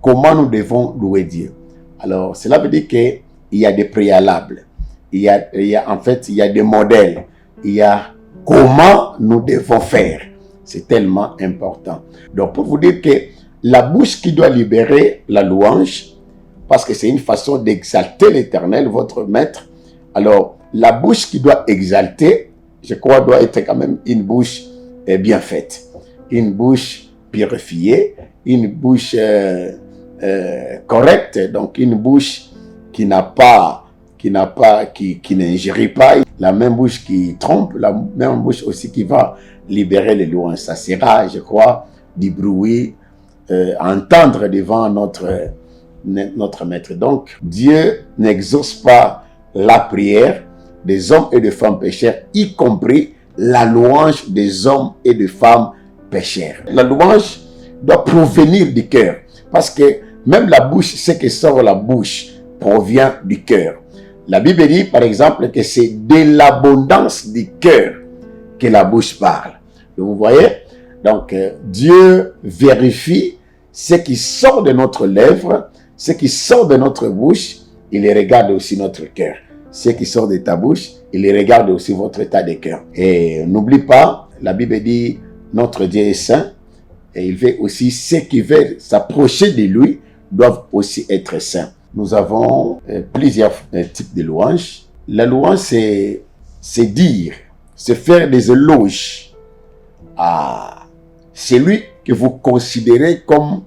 comment nous devons louer Dieu. Alors, cela veut dire qu'il y a des préalables. Il y a en fait, il y a des modèles. Il y a comment nous devons faire. C'est tellement important. Donc, pour vous dire que la bouche qui doit libérer la louange, parce que c'est une façon d'exalter l'Éternel, votre maître. Alors, la bouche qui doit exalter, je crois, doit être quand même une bouche bien faite. Une bouche purifiée, une bouche correcte, donc une bouche qui n'ingérie pas, la même bouche qui trompe, la même bouche aussi qui va libérer les louanges. Ça sera, je crois, du bruit à entendre devant notre maître. Donc, Dieu n'exauce pas la prière des hommes et des femmes pécheurs, y compris la louange des hommes et des femmes pécheurs. La louange doit provenir du cœur, parce que même la bouche, ce qui sort de la bouche provient du cœur. La Bible dit, par exemple, que c'est de l'abondance du cœur que la bouche parle. Vous voyez? Donc, Dieu vérifie ce qui sort de notre lèvre, ce qui sort de notre bouche, il regarde aussi notre cœur. Ce qui sort de ta bouche, il regarde aussi votre état de cœur. Et n'oublie pas, la Bible dit, notre Dieu est saint, et il veut aussi, ceux qui veulent s'approcher de lui, doivent aussi être saints. Nous avons plusieurs types de louanges. La louange, c'est dire, c'est faire des éloges à celui que vous considérez comme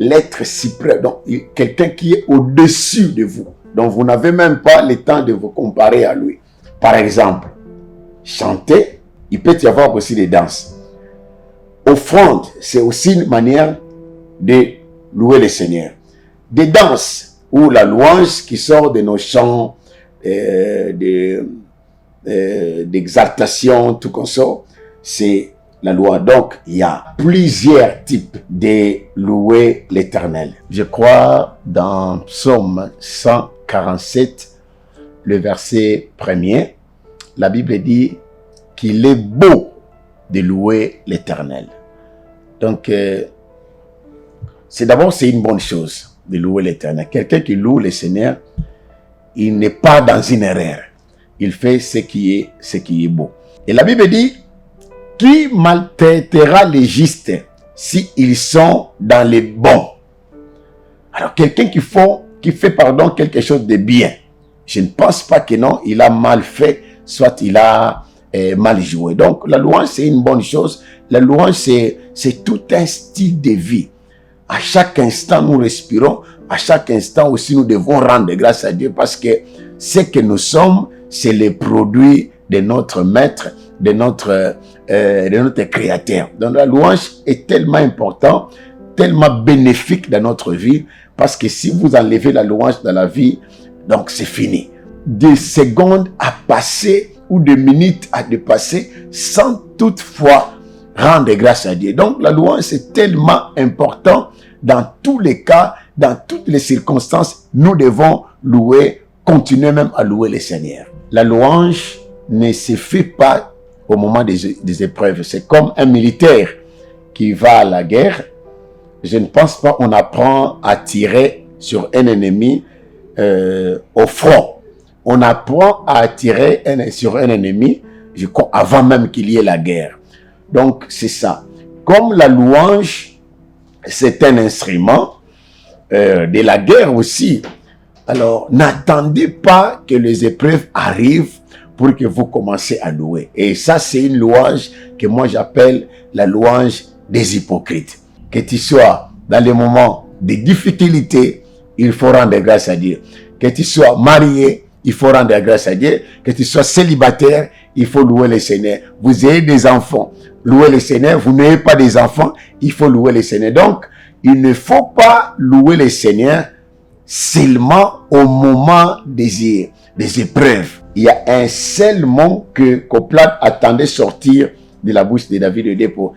l'être suprême, donc quelqu'un qui est au-dessus de vous, donc vous n'avez même pas le temps de vous comparer à lui. Par exemple, chanter, il peut y avoir aussi des danses. Offrande, c'est aussi une manière de louer le Seigneur. Des danses ou la louange qui sort de nos chants d'exaltation, tout comme ça, c'est la loi. Donc, il y a plusieurs types de louer l'Éternel. Je crois dans Psaume 147, le verset 1er, la Bible dit qu'il est beau de louer l'Éternel. Donc, c'est une bonne chose de louer l'Éternel. Quelqu'un qui loue le Seigneur, il n'est pas dans une erreur. Il fait ce qui est beau. Et la Bible dit, qui maltraitera les justes s'ils sont dans les bons? Alors, quelqu'un qui fait quelque chose de bien, je ne pense pas que non, il a mal fait, soit il a mal joué. Donc, la louange, c'est une bonne chose. La louange, c'est tout un style de vie. À chaque instant, nous respirons. À chaque instant aussi, nous devons rendre grâce à Dieu parce que ce que nous sommes, c'est le produit de notre maître, de notre créateur. Donc, la louange est tellement importante, tellement bénéfique dans notre vie parce que si vous enlevez la louange dans la vie, donc c'est fini. Des secondes à passer ou des minutes à dépasser sans toutefois rendre grâce à Dieu. Donc, la louange, c'est tellement important dans tous les cas, dans toutes les circonstances. Nous devons louer, continuer même à louer le Seigneur. La louange ne se fait pas au moment des épreuves. C'est comme un militaire qui va à la guerre. Je ne pense pas qu'on apprend à tirer sur un ennemi au front. On apprend à tirer sur un ennemi, je crois, avant même qu'il y ait la guerre. Donc, c'est ça. Comme la louange, c'est un instrument de la guerre aussi. Alors, n'attendez pas que les épreuves arrivent pour que vous commencez à louer. Et ça, c'est une louange que moi j'appelle la louange des hypocrites. Que tu sois dans les moments de difficulté, il faut rendre grâce à Dieu. Que tu sois marié, il faut rendre grâce à Dieu. Que tu sois célibataire, il faut louer le Seigneur. Vous ayez des enfants, louez le Seigneur. Vous n'avez pas des enfants, il faut louer le Seigneur. Donc, il ne faut pas louer le Seigneur seulement au moment des épreuves. Il y a un seul mot que Coplade attendait sortir de la bouche de David de Dépôt,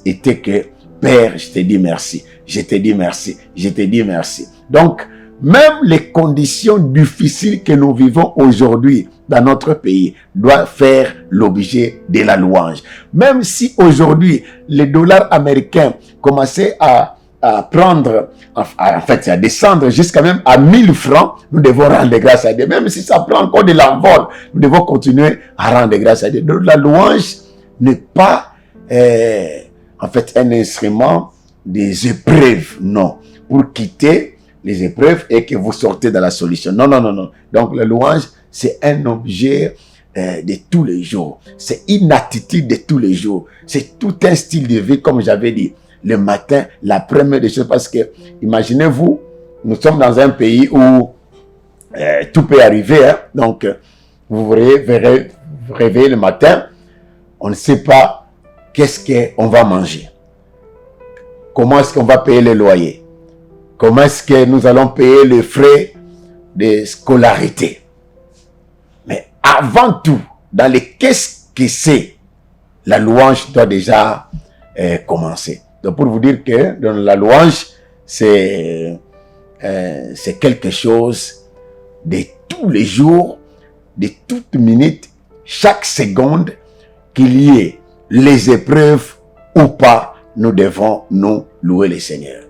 était que Père, je te dis merci, je te dis merci, je te dis merci. Donc, même les conditions difficiles que nous vivons aujourd'hui dans notre pays doivent faire l'objet de la louange. Même si aujourd'hui, les dollars américains commençaient à à prendre, en fait, à descendre jusqu'à même à 1000 francs, nous devons rendre grâce à Dieu. Même si ça prend encore de l'envol, nous devons continuer à rendre grâce à Dieu. Donc la louange n'est pas, en fait, un instrument des épreuves, non. Pour quitter les épreuves et que vous sortez dans la solution. Non, non, non, non. Donc la louange, c'est un objet de tous les jours. C'est une attitude de tous les jours. C'est tout un style de vie, comme j'avais dit. Le matin, la première des choses, parce que, imaginez-vous, nous sommes dans un pays où tout peut arriver. Hein? Donc, vous verrez, vous réveillez le matin, on ne sait pas qu'est-ce qu'on va manger. Comment est-ce qu'on va payer le loyer? Comment est-ce que nous allons payer les frais de scolarité? Mais avant tout, dans les qu'est-ce que c'est, la louange doit déjà commencer. Donc pour vous dire que dans la louange, c'est quelque chose de tous les jours, de toute minute, chaque seconde, qu'il y ait les épreuves ou pas, nous devons nous louer le Seigneur.